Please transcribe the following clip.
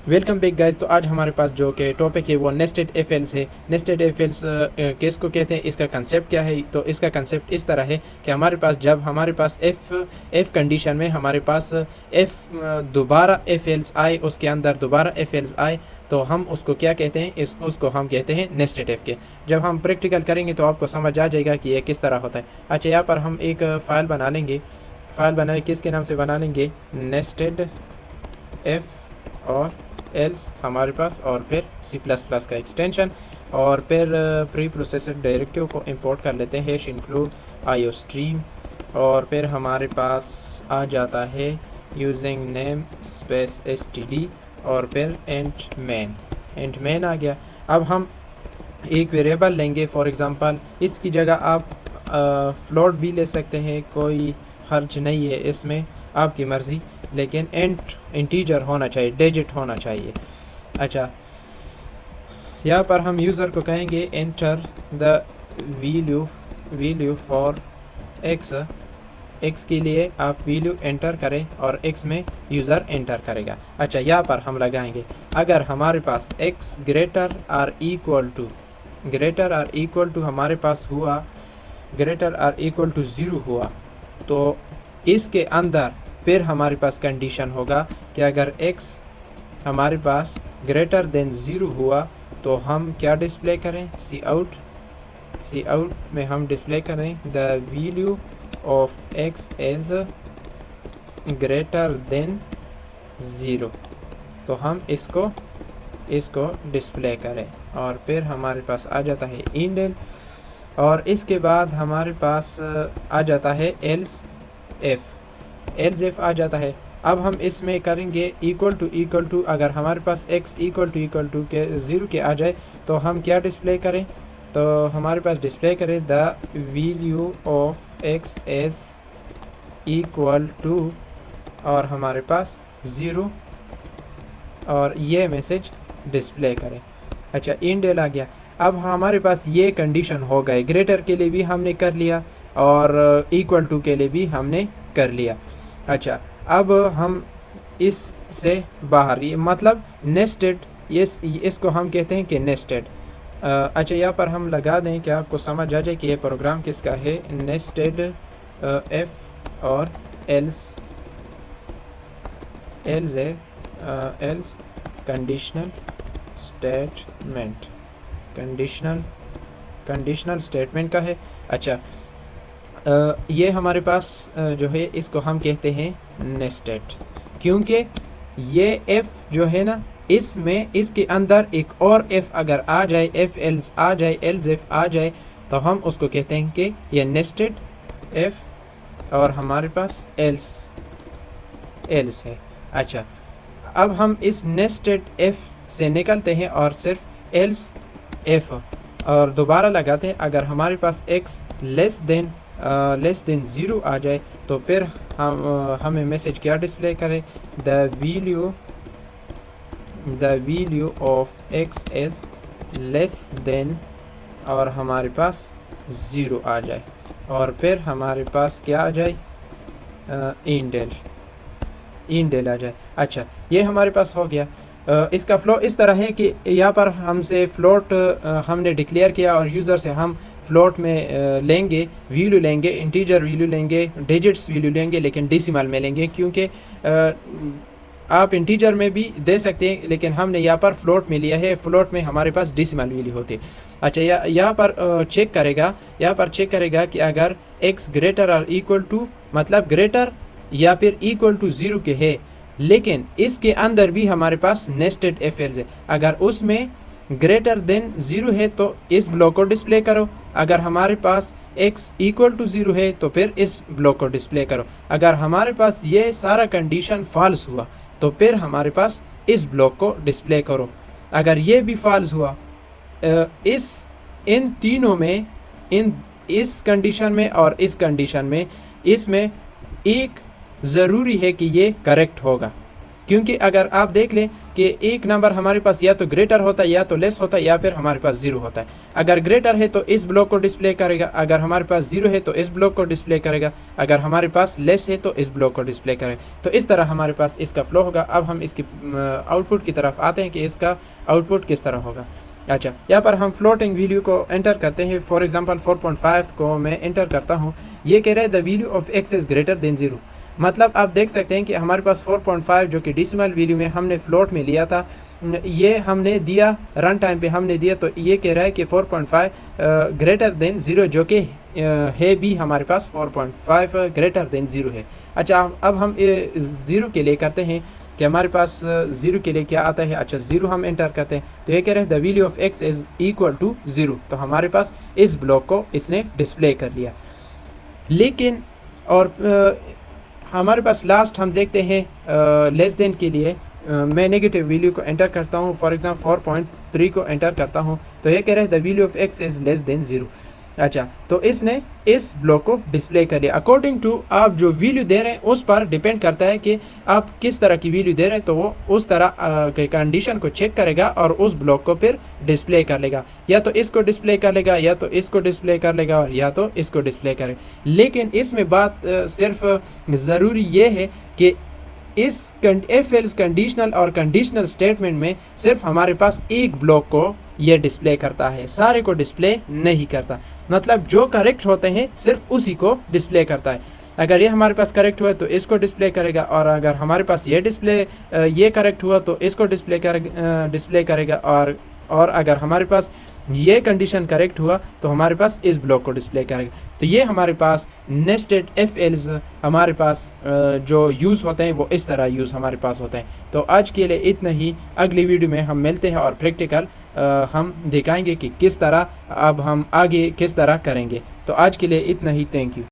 Welcome back guys. तो आज हमारे पास जो कि टॉपिक है वो नेस्टेड एफ एल्स है। नेस्टेड एफ एल्स किस को कहते हैं, इसका कंसेप्ट क्या है। तो इसका कंसेप्ट इस तरह है कि हमारे पास जब हमारे पास एफ कंडीशन में हमारे पास एफ दोबारा एफ एल्स आए, उसके अंदर दोबारा एफ एल्स आए, तो हम उसको क्या कहते हैं, उसको हम कहते हैं नेस्टेड एफ के। जब हम प्रैक्टिकल करेंगे तो आपको समझ आ जाएगा कि ये किस तरह होता है। अच्छा, यहाँ पर हम एक फ़ाइल बना लेंगे। फ़ाइल बनाए किसके नाम से बना लेंगे, नेस्टेड एफ और एल्स हमारे पास, और फिर C++ का एक्सटेंशन, और फिर प्री प्रोसेसर डायरेक्टिव को इंपोर्ट कर लेते हैं, इंक्लूड IOStream, और फिर हमारे पास आ जाता है यूजिंग नेम स्पेस std, और फिर एंड मेन आ गया। अब हम एक वेरिएबल लेंगे, फॉर एग्ज़ाम्पल इसकी जगह आप फ्लोट भी ले सकते हैं, कोई हर्ज नहीं है इसमें, आपकी मर्ज़ी, लेकिन इंटीजर होना चाहिए, डिजिट होना चाहिए। अच्छा, यहाँ पर हम यूज़र को कहेंगे enter the value for x के लिए आप वैल्यू एंटर करें और एक्स में यूज़र एंटर करेगा। अच्छा, यहाँ पर हम लगाएंगे अगर हमारे पास x greater or equal to हमारे पास हुआ, ग्रेटर आर इक्वल टू 0 हुआ, तो इसके अंदर फिर हमारे पास कंडीशन होगा कि अगर x हमारे पास ग्रेटर देन 0 हुआ तो हम क्या डिस्प्ले करें, सी आउट में हम डिस्प्ले करें the value of x as greater than 0, तो हम इसको डिस्प्ले करें, और फिर हमारे पास आ जाता है इंडेल, और इसके बाद हमारे पास आ जाता है एल्स एफ आ जाता है। अब हम इसमें करेंगे इक्वल टू अगर हमारे पास x इक्वल टू के 0 के आ जाए तो हम क्या डिस्प्ले करें, तो हमारे पास डिस्प्ले करें the value of x as equal to, और हमारे पास 0, और ये मैसेज डिस्प्ले करें। अच्छा, इंडेल आ गया। अब हमारे पास ये कंडीशन हो गए, ग्रेटर के लिए भी हमने कर लिया और इक्वल टू के लिए भी हमने कर लिया। अच्छा, अब हम इससे बाहर, ये मतलब नेस्टेड, इसको हम कहते हैं कि नेस्टेड। अच्छा, यहाँ पर हम लगा दें कि आपको समझ आ जाए कि ये प्रोग्राम किसका है, नेस्टेड एफ और एल्स कंडीशनल स्टेटमेंट का है। अच्छा, ये हमारे पास जो है इसको हम कहते हैं नेस्टेड, क्योंकि ये f जो है ना, इसमें इसके अंदर एक और f अगर आ जाए, एफ एल्स आ जाए, एल्स एफ आ जाए, तो हम उसको कहते हैं कि ये नेस्टेड f और हमारे पास एल्स है। अच्छा, अब हम इस नेस्टेड f से निकलते हैं और सिर्फ एल्स f और दोबारा लगाते हैं। अगर हमारे पास x लेस देन 0 आ जाए तो फिर हमें मैसेज क्या डिस्प्ले करें, the value of x is less than, और हमारे पास 0 आ जाए, और फिर हमारे पास क्या आ जाए, इंडेल आ जाए। अच्छा, ये हमारे पास हो गया। इसका फ्लो इस तरह है कि यहाँ पर हमसे फ्लोट हमने डिक्लेयर किया और यूज़र से हम फ्लोट में लेंगे, वैल्यू लेंगे, इंटीजर वैल्यू लेंगे, डिजिट्स वैल्यू लेंगे, लेकिन डेसिमल में लेंगे, क्योंकि आप इंटीजर में भी दे सकते हैं, लेकिन हमने यहाँ पर फ्लोट में लिया है। फ्लोट में हमारे पास डेसिमल वैल्यू होती है। अच्छा, यहाँ पर चेक करेगा कि अगर x ग्रेटर और इक्वल टू, मतलब ग्रेटर या फिर इक्वल टू 0 के है, लेकिन इसके अंदर भी हमारे पास नेस्टेड एफ एल्स है। अगर उसमें ग्रेटर देन 0 है तो इस ब्लॉक को डिस्प्ले करो, अगर हमारे पास x इक्वल टू 0 है तो फिर इस ब्लॉक को डिस्प्ले करो। अगर हमारे पास ये सारा कंडीशन फॉल्स हुआ तो फिर हमारे पास इस ब्लॉक को डिस्प्ले करो। अगर ये भी फॉल्स हुआ, इन तीनों में, इस कंडीशन में और इस कंडीशन में, इसमें एक ज़रूरी है कि ये करेक्ट होगा। क्योंकि अगर आप देख लें कि एक नंबर हमारे पास या तो ग्रेटर होता है या तो लेस होता है या फिर हमारे पास 0 होता है। अगर ग्रेटर है तो इस ब्लॉक को डिस्प्ले करेगा, अगर हमारे पास 0 है तो इस ब्लॉक को डिस्प्ले करेगा, अगर हमारे पास लेस है तो इस ब्लॉक को डिस्प्ले करेगा। तो इस तरह हमारे पास इसका फ्लो होगा। अब हम इसकी आउटपुट की तरफ आते हैं कि इसका आउटपुट किस तरह होगा। अच्छा, यहाँ पर हम फ्लोटिंग वैल्यू को एंटर करते हैं। फॉर एग्जांपल 4.5 को मैं एंटर करता हूँ। ये कह रहा है the value of x is greater than 0। मतलब आप देख सकते हैं कि हमारे पास 4.5 जो कि डेसिमल वैल्यू में हमने फ्लोट में लिया था, ये हमने दिया रन टाइम पे हमने दिया, तो ये कह रहा है कि 4.5 ग्रेटर देन 0, जो कि है भी हमारे पास 4.5 ग्रेटर देन 0 है। अच्छा, अब हम 0 के लिए करते हैं कि हमारे पास 0 के लिए क्या आता है। अच्छा, 0 हम एंटर करते हैं तो ये कह रहे हैं the value of x is equal to 0। तो हमारे पास इस ब्लॉक को इसने डिस्प्ले कर लिया। लेकिन और हमारे पास लास्ट हम देखते हैं लेस देन के लिए मैं नेगेटिव वैल्यू को एंटर करता हूँ। फॉर एग्जाम्पल 4.3 को एंटर करता हूँ तो ये कह रहे हैं the value of x is less than 0। अच्छा, तो इसने इस ब्लॉक को डिस्प्ले कर लिया। अकॉर्डिंग टू आप जो वैल्यू दे रहे हैं उस पर डिपेंड करता है कि आप किस तरह की वैल्यू दे रहे हैं, तो वो उस तरह के कंडीशन को चेक करेगा और उस ब्लॉक को फिर डिस्प्ले कर लेगा। या तो इसको डिस्प्ले कर लेगा, या तो इसको डिस्प्ले कर लेगा, और या तो इसको डिस्प्ले करेगा। लेकिन इसमें बात सिर्फ ज़रूरी ये है कि इस इफ एल्स कंडीशनल और कंडीशनल स्टेटमेंट में सिर्फ हमारे पास एक ब्लॉक को ये डिस्प्ले करता है, सारे को डिस्प्ले नहीं करता। मतलब जो करेक्ट होते हैं सिर्फ उसी को डिस्प्ले करता है। अगर ये हमारे पास करेक्ट हुआ तो इसको डिस्प्ले करेगा, और अगर हमारे पास ये करेक्ट हुआ तो इसको डिस्प्ले करेगा, और अगर हमारे पास ये कंडीशन करेक्ट हुआ तो हमारे पास इस ब्लॉक को डिस्प्ले करेगा। तो ये हमारे पास नेस्टेड एफ एल्स हमारे पास जो यूज़ होते हैं वो इस तरह यूज़ हमारे पास होते हैं। तो आज के लिए इतना ही। अगली वीडियो में हम मिलते हैं और प्रैक्टिकल हम दिखाएंगे कि किस तरह अब हम आगे किस तरह करेंगे। तो आज के लिए इतना ही। Thank you.